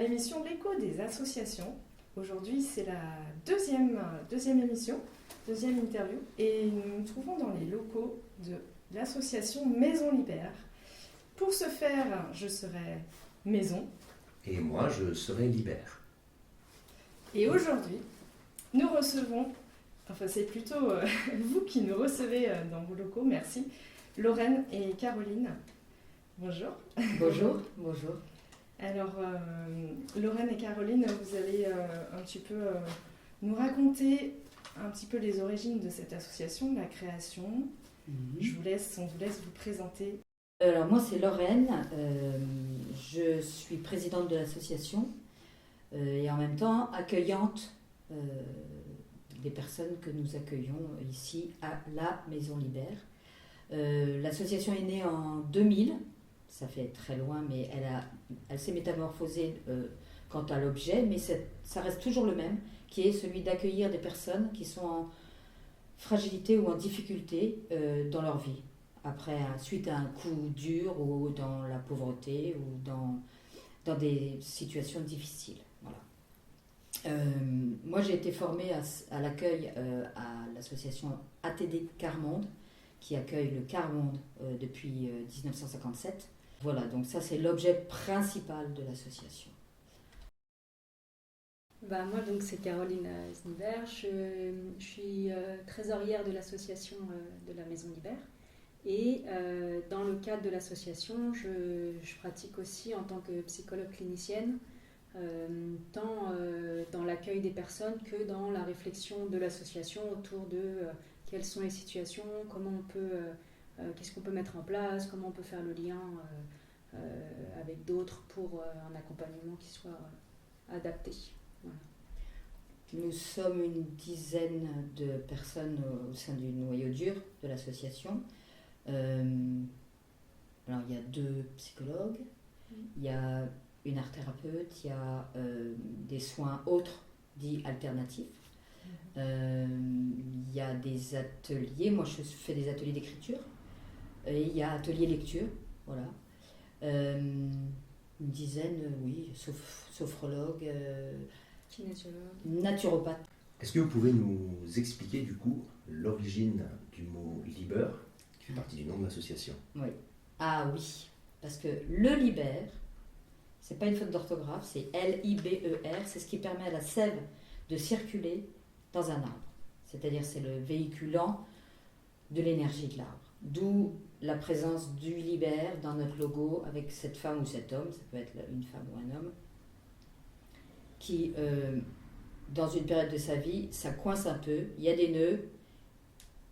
l'émission L'écho des associations. Aujourd'hui, c'est la deuxième émission, deuxième interview. Et nous nous trouvons dans les locaux de l'association Maison Libère. Pour ce faire, je serai Maison. Et moi, je serai Libère. Et aujourd'hui, nous recevons, enfin c'est plutôt vous qui nous recevez dans vos locaux, merci, Lorraine et Caroline. Bonjour. Bonjour. Bonjour. Alors, Lorraine et Caroline, vous allez un petit peu nous raconter un petit peu les origines de cette association, la création. On vous laisse vous présenter. Alors moi c'est Lorraine, je suis présidente de l'association et en même temps accueillante des personnes que nous accueillons ici à la Maison Libère. L'association est née en 2000, ça fait très loin, mais elle s'est métamorphosée quant à l'objet, mais ça reste toujours le même, qui est celui d'accueillir des personnes qui sont en fragilité ou en difficulté dans leur vie. Suite à un coup dur ou dans la pauvreté ou dans des situations difficiles. Voilà. Moi, j'ai été formée à l'accueil à l'association ATD Quart-Monde, qui accueille le Quart-Monde depuis 1957. Voilà, donc ça, c'est l'objet principal de l'association. Moi, donc, c'est Caroline Snibert. Je suis trésorière de l'association de la Maison Libère. Et dans le cadre de l'association, je pratique aussi en tant que psychologue clinicienne, tant dans l'accueil des personnes que dans la réflexion de l'association autour de quelles sont les situations, qu'est-ce qu'on peut mettre en place, comment on peut faire le lien avec d'autres pour un accompagnement qui soit adapté. Voilà. Nous sommes une dizaine de personnes au sein du noyau dur de l'association. Alors il y a 2 psychologues, il y a une art-thérapeute, il y a des soins autres dits alternatifs, il y a des ateliers, moi je fais des ateliers d'écriture, et il y a atelier lecture, voilà. Une dizaine, oui, sophrologue, kinésiologue, naturopathe. Est-ce que vous pouvez nous expliquer du coup l'origine du mot Libère, qui fait partie du nom de l'association? Oui. Ah oui, parce que le Libère, c'est pas une faute d'orthographe, c'est L-I-B-E-R, c'est ce qui permet à la sève de circuler dans un arbre. C'est-à-dire c'est le véhiculant de l'énergie de l'arbre. D'où la présence du Libère dans notre logo avec cette femme ou cet homme, ça peut être une femme ou un homme, qui, dans une période de sa vie, ça coince un peu, il y a des nœuds,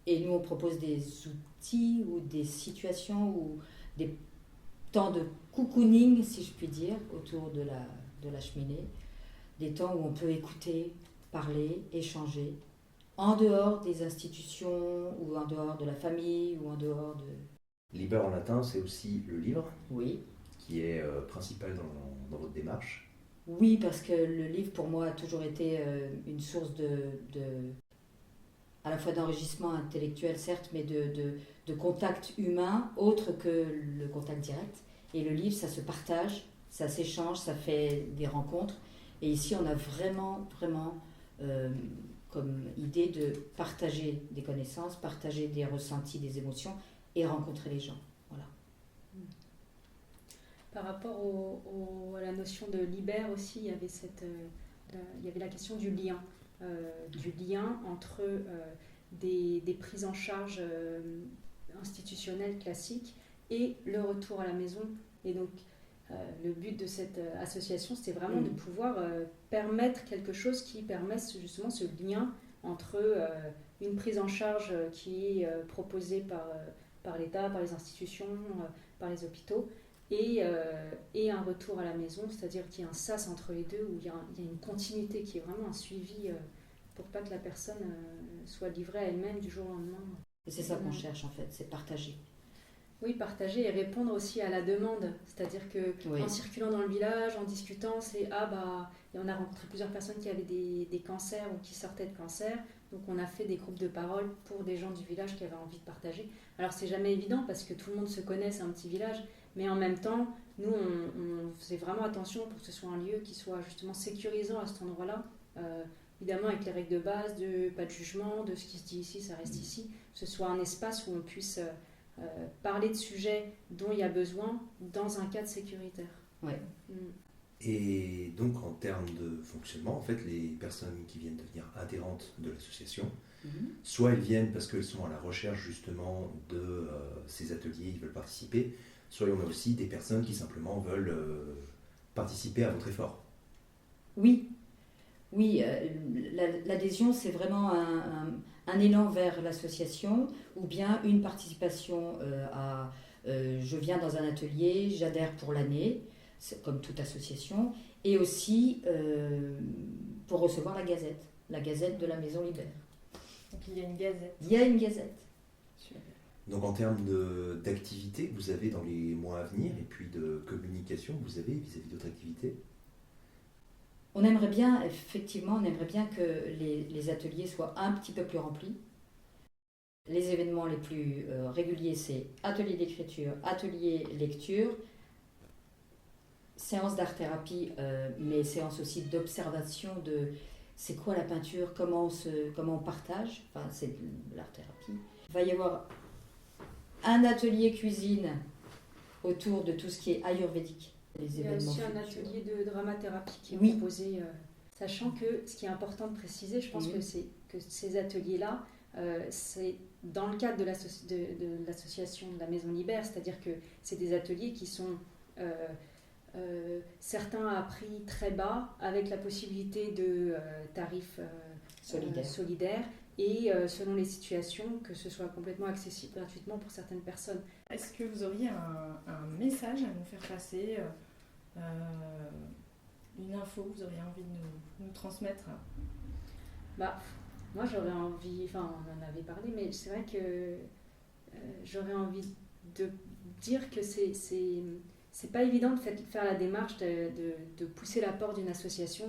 et nous on propose des outils ou des situations ou des temps de cocooning, si je puis dire, autour de la cheminée, des temps où on peut écouter, parler, échanger, en dehors des institutions ou en dehors de la famille ou en dehors de... Libère en latin, c'est aussi le livre, Oui. qui est principal dans votre démarche. Oui, parce que le livre, pour moi, a toujours été une source à la fois d'enrichissement intellectuel, certes, mais de contact humain, autre que le contact direct. Et le livre, ça se partage, ça s'échange, ça fait des rencontres. Et ici, on a vraiment comme idée de partager des connaissances, partager des ressentis, des émotions et rencontrer les gens. Voilà. Par rapport à la notion de libère aussi, il y avait la question du lien entre des prises en charge institutionnelles classiques et le retour à la maison. Et donc, le but de cette association, c'était vraiment de pouvoir permettre quelque chose qui permette justement ce lien entre une prise en charge qui est proposée par l'État, par les institutions, par les hôpitaux, et un retour à la maison, c'est-à-dire qu'il y a un sas entre les deux, où il y a une continuité qui est vraiment un suivi pour pas que la personne soit livrée à elle-même du jour au lendemain. Et c'est ça qu'on cherche en fait, c'est partager. Oui, partager et répondre aussi à la demande. C'est-à-dire qu'en circulant dans le village, en discutant, et on a rencontré plusieurs personnes qui avaient des cancers ou qui sortaient de cancer. Donc on a fait des groupes de parole pour des gens du village qui avaient envie de partager. Alors c'est jamais évident parce que tout le monde se connaît, c'est un petit village. Mais en même temps, nous, on faisait vraiment attention pour que ce soit un lieu qui soit justement sécurisant à cet endroit-là. Évidemment, avec les règles de base, pas de jugement, de ce qui se dit ici, ça reste ici. Que ce soit un espace où on puisse parler de sujets dont il y a besoin dans un cadre sécuritaire. Ouais. Et donc, en termes de fonctionnement, en fait, les personnes qui viennent devenir adhérentes de l'association, soit elles viennent parce qu'elles sont à la recherche justement de ces ateliers, ils veulent participer, soit on a aussi des personnes qui simplement veulent participer à votre effort. Oui, l'adhésion, c'est vraiment un élan vers l'association ou bien une participation je viens dans un atelier, j'adhère pour l'année, comme toute association, et aussi pour recevoir la gazette de la Maison Libère. Donc il y a une gazette. Il y a une gazette. Super. Donc en termes d'activités que vous avez dans les mois à venir et puis de communication que vous avez vis-à-vis d'autres activités, On aimerait bien que les ateliers soient un petit peu plus remplis. Les événements les plus réguliers, c'est atelier d'écriture, atelier lecture, séance d'art-thérapie, mais séance aussi d'observation de c'est quoi la peinture, comment on partage, enfin c'est de l'art-thérapie. Il va y avoir un atelier cuisine autour de tout ce qui est ayurvédique. Il y a aussi un atelier de dramathérapie qui est Oui. proposé, sachant que ce qui est important de préciser, je pense que ces ateliers-là, c'est dans le cadre de l'association de la Maison Libère, c'est-à-dire que c'est des ateliers qui sont certains à prix très bas, avec la possibilité de tarifs solidaires, et selon les situations, que ce soit complètement accessible gratuitement pour certaines personnes. Est-ce que vous auriez un message à nous faire passer, une info que vous auriez envie de nous transmettre? Moi j'aurais envie, on en avait parlé, mais c'est vrai que j'aurais envie de dire que c'est pas évident de faire la démarche de pousser la porte d'une association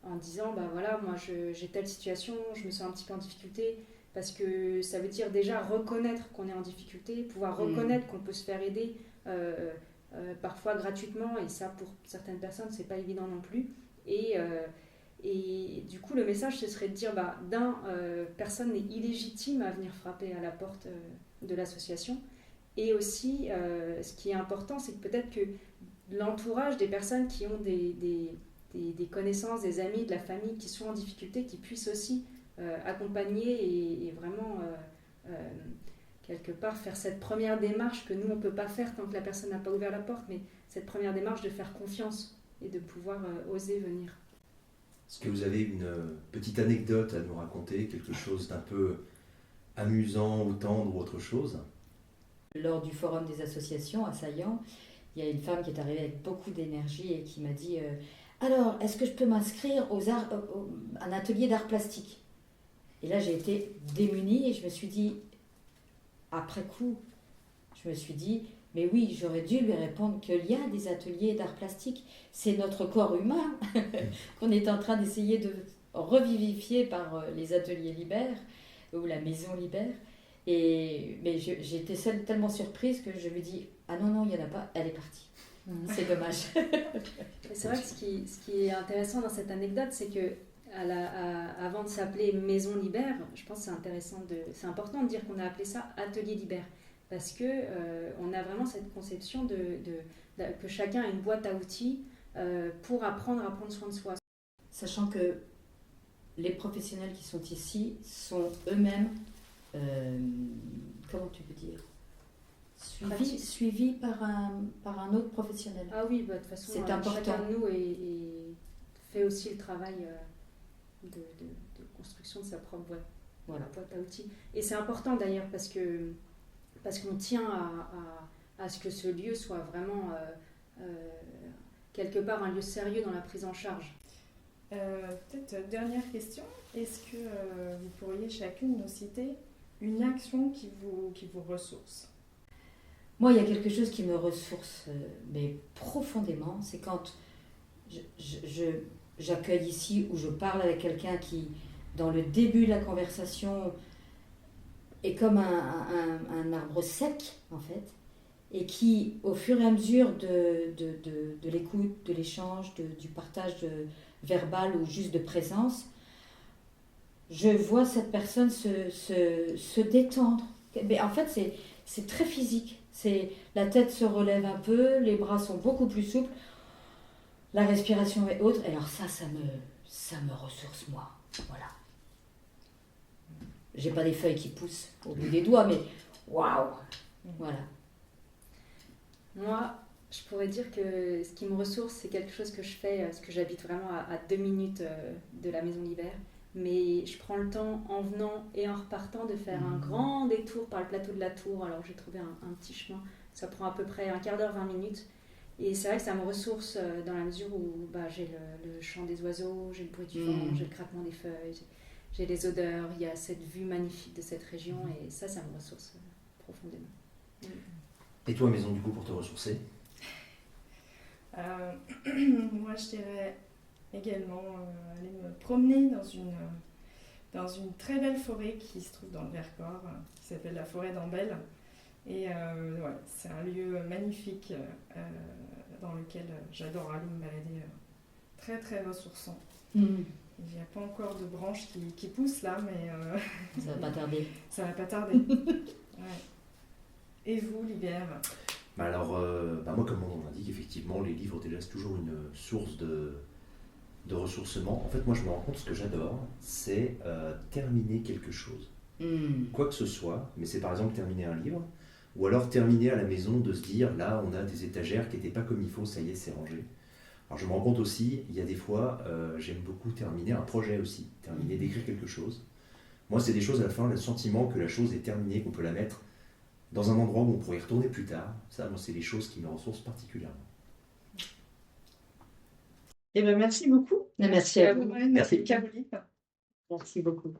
en disant voilà, moi j'ai telle situation, je me sens un petit peu en difficulté, parce que ça veut dire déjà reconnaître qu'on est en difficulté, pouvoir reconnaître qu'on peut se faire aider parfois gratuitement, et ça pour certaines personnes c'est pas évident non plus, et du coup le message ce serait de dire personne n'est illégitime à venir frapper à la porte de l'association, et aussi ce qui est important c'est que peut-être que l'entourage des personnes qui ont des connaissances, des amis, de la famille qui sont en difficulté, qui puissent aussi accompagner et vraiment quelque part faire cette première démarche que nous on ne peut pas faire tant que la personne n'a pas ouvert la porte, mais cette première démarche de faire confiance et de pouvoir oser venir. est-ce que vous avez une petite anecdote à nous raconter, quelque chose d'un peu amusant ou tendre ou autre chose? Lors du forum des associations à Saillant, il y a une femme qui est arrivée avec beaucoup d'énergie et qui m'a dit alors, est-ce que je peux m'inscrire à un atelier d'art plastique? Et là, j'ai été démunie et je me suis dit, après coup, mais oui, j'aurais dû lui répondre qu'il y a des ateliers d'art plastique. C'est notre corps humain qu'on est en train d'essayer de revivifier par les ateliers Libère ou la Maison Libère. Mais j'ai été tellement surprise que je lui dis ah non, il n'y en a pas, elle est partie. C'est dommage. C'est vrai que ce qui est intéressant dans cette anecdote, c'est que avant de s'appeler Maison Libère, je pense que c'est important de dire qu'on a appelé ça Atelier Libère, parce que on a vraiment cette conception que chacun a une boîte à outils pour apprendre à prendre soin de soi. Sachant que les professionnels qui sont ici sont eux-mêmes, comment tu peux dire, suivis par un autre professionnel. Ah oui, de toute façon, c'est important. Chacun de nous fait aussi le travail de construction de sa propre boîte à outils. Et c'est important d'ailleurs parce qu'on tient à ce que ce lieu soit vraiment quelque part un lieu sérieux dans la prise en charge. Peut-être dernière question, est-ce que vous pourriez chacune nous citer une action qui vous ressource? Moi, il y a quelque chose qui me ressource, mais profondément, c'est quand j'accueille ici ou je parle avec quelqu'un qui, dans le début de la conversation, est comme un arbre sec, en fait, et qui, au fur et à mesure de l'écoute, de l'échange, du partage verbal ou juste de présence, je vois cette personne se détendre. Mais en fait, c'est très physique. La tête se relève un peu, les bras sont beaucoup plus souples, la respiration est haute. Et alors ça me ressource, moi. Voilà. J'ai pas des feuilles qui poussent au bout des doigts, mais waouh. Voilà. Moi, je pourrais dire que ce qui me ressource, c'est quelque chose que je fais, parce que j'habite vraiment à 2 minutes de la Maison Libère. Mais je prends le temps, en venant et en repartant, de faire un grand détour par le plateau de la Tour. Alors j'ai trouvé un petit chemin, ça prend à peu près un quart d'heure, 20 minutes. Et c'est vrai que ça me ressource dans la mesure où j'ai le chant des oiseaux, j'ai le bruit du vent, j'ai le craquement des feuilles, j'ai les odeurs, il y a cette vue magnifique de cette région, et ça me ressource profondément. Et toi, Maison, du coup, pour te ressourcer? Moi, je dirais également aller me promener dans une très belle forêt qui se trouve dans le Vercors, qui s'appelle la forêt d'Ambel. Et c'est un lieu magnifique dans lequel j'adore aller me balader, très très ressourçant. Il n'y a pas encore de branches qui poussent là, mais ça va pas tarder. Ça va pas tarder. Ouais. Et vous, Libère? Alors, moi, comme mon nom l'indique, effectivement, les livres, déjà, c'est toujours une source de ressourcement. En fait, moi, je me rends compte, ce que j'adore, c'est terminer quelque chose. Quoi que ce soit, mais c'est par exemple terminer un livre, ou alors terminer à la maison, de se dire, là, on a des étagères qui n'étaient pas comme il faut, ça y est, c'est rangé. Alors, je me rends compte aussi, il y a des fois, j'aime beaucoup terminer un projet aussi, terminer d'écrire quelque chose. Moi, c'est des choses, à la fin, le sentiment que la chose est terminée, qu'on peut la mettre dans un endroit où on pourrait y retourner plus tard. Ça, moi, c'est les choses qui me ressourcent particulièrement. Eh bien, merci beaucoup. Merci à vous. Merci, Caroline. Merci beaucoup.